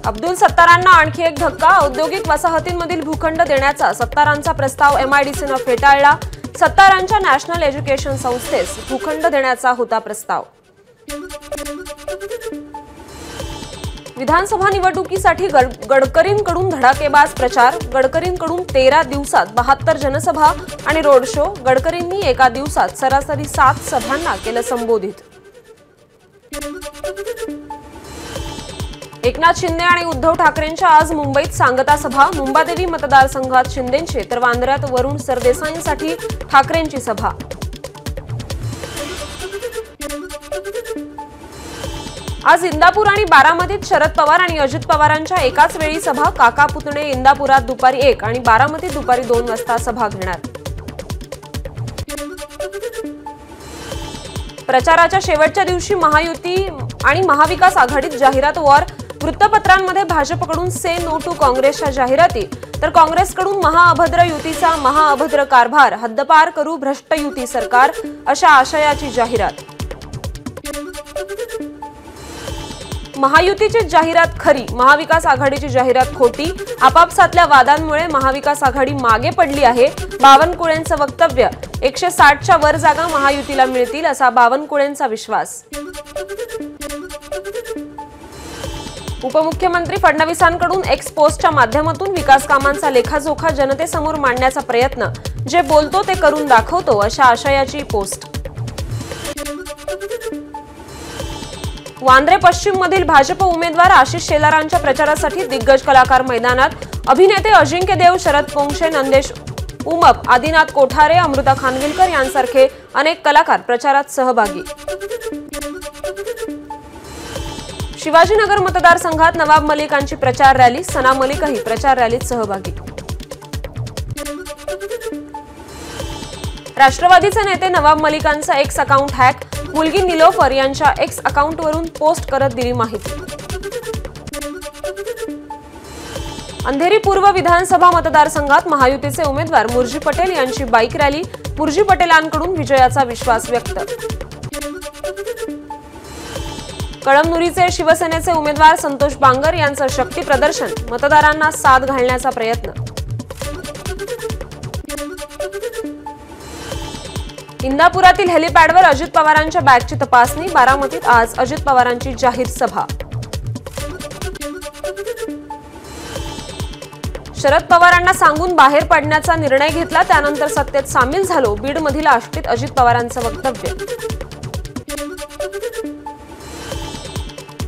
अब्दुल सत्तारांना आणखी एक धक्का। औद्योगिक वसाहतींमधील भूखंड देण्याचा सत्तारांचा प्रस्ताव एमआयडीसीने फेटाळला। सत्तारांच्या नॅशनल एज्युकेशन संस्थेस भूखंड देण्याचा होता प्रस्ताव। विधानसभा निवडणुकीसाठी गडकरींकडून धडाकेबाज प्रचार। गडकरींकडून 13 दिवसात 72 जनसभा आणि रोड शो। गडकरींनी एका दिवसात सरासरी 7 सभांना केलं संबोधित। एकनाथ शिंदे आणि उद्धव ठाकरेंच्या आज मुंबईत सांगता सभा। मुंबादेवी मतदारसंघात शिंदेंची तर वांद्र्यात वरुण सरदेसाईंसाठी ठाकरेंची सभा। आज इंदापूर आणि बारामतीत शरद पवार आणि अजित पवारांच्या एकाच वेळी सभा। काका पुतणे इंदापुरात दुपारी 1 आणि बारामतीत दुपारी 2 वाजता सभा घेणार। प्रचाराच्या शेवटच्या दिवशी महायुती आणि महाविकास आघाडीत जाहिरात वॉर। वृत्तपत्रांमध्ये भाजपकडून से नो टू काँग्रेसच्या जाहिराती तर काँग्रेसकडून महाअभद्र युतीचा महाअभद्र कारभार, हद्दपार करू भ्रष्ट युती सरकार अशा आशयाची जाहिरात। महायुतीची जाहिरात खरी, महाविकास आघाडीची जाहिरात खोटी। आपापसातल्या वादांमुळे महाविकास आघाडी मागे पडली आहे। बावनकुळेंचं वक्तव्य। 160च्या वर जागा महायुतीला मिळतील असा बावनकुळेंचा विश्वास। उपमुख्यमंत्री फडणवीसांकडून एक्स पोस्टच्या माध्यमातून विकास कामांचा लेखाजोखा जनतेसमोर मांडण्याचा प्रयत्न। जे बोलतो ते करून दाखवतो अशा आशयाची पोस्ट। वांद्रे पश्चिम मधील भाजप उमेदवार आशिष शेलारांच्या प्रचारासाठी दिग्गज कलाकार मैदानात। अभिनेते अजिंक्य देव, शरद पोंक्षे, नंदेश उमप, आदिनाथ कोठारे, अमृता खानविलकर यांसारखे अनेक कलाकार प्रचारात सहभागी। शिवाजीनगर मतदारसंघात नवाब मलिकांची प्रचार रॅली। सना मलिकही प्रचार रॅलीत सहभागी। राष्ट्रवादीचे नेते नवाब मलिकांचा एक्स अकाउंट हॅक। मुलगी निलोफर यांच्या एक्स अकाउंटवरून पोस्ट करत दिली माहिती। अंधेरी पूर्व विधानसभा मतदारसंघात महायुतीचे उमेदवार मुर्जी पटेल यांची बाईक रॅली। मुर्जी पटेलांकडून विजयाचा विश्वास व्यक्त। कळमनुरीचे शिवसेनेचे उमेदवार संतोष बांगर यांचं शक्ती प्रदर्शन। मतदारांना साथ घालण्याचा प्रयत्न। इंदापुरातील हेलिपॅडवर अजित पवारांच्या बॅगची तपासणी। बारामतीत आज अजित पवारांची जाहीर सभा। शरद पवारांना सांगून बाहेर पडण्याचा निर्णय घेतला, त्यानंतर सत्तेत सामील झालो। बीडमधील आष्टीत अजित पवारांचं वक्तव्य।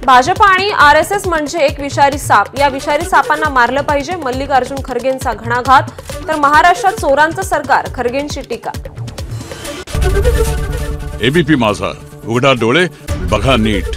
भाजप आणि आरएसएस म्हणजे एक विषारी साप। या विषारी सापांना मारलं पाहिजे, मल्लिकार्जुन खरगेंचा घणाघात। तर महाराष्ट्रात चोरांचं सरकार, खरगेंची टीका। एबीपी माझा, उघडा डोळे बघा नीट।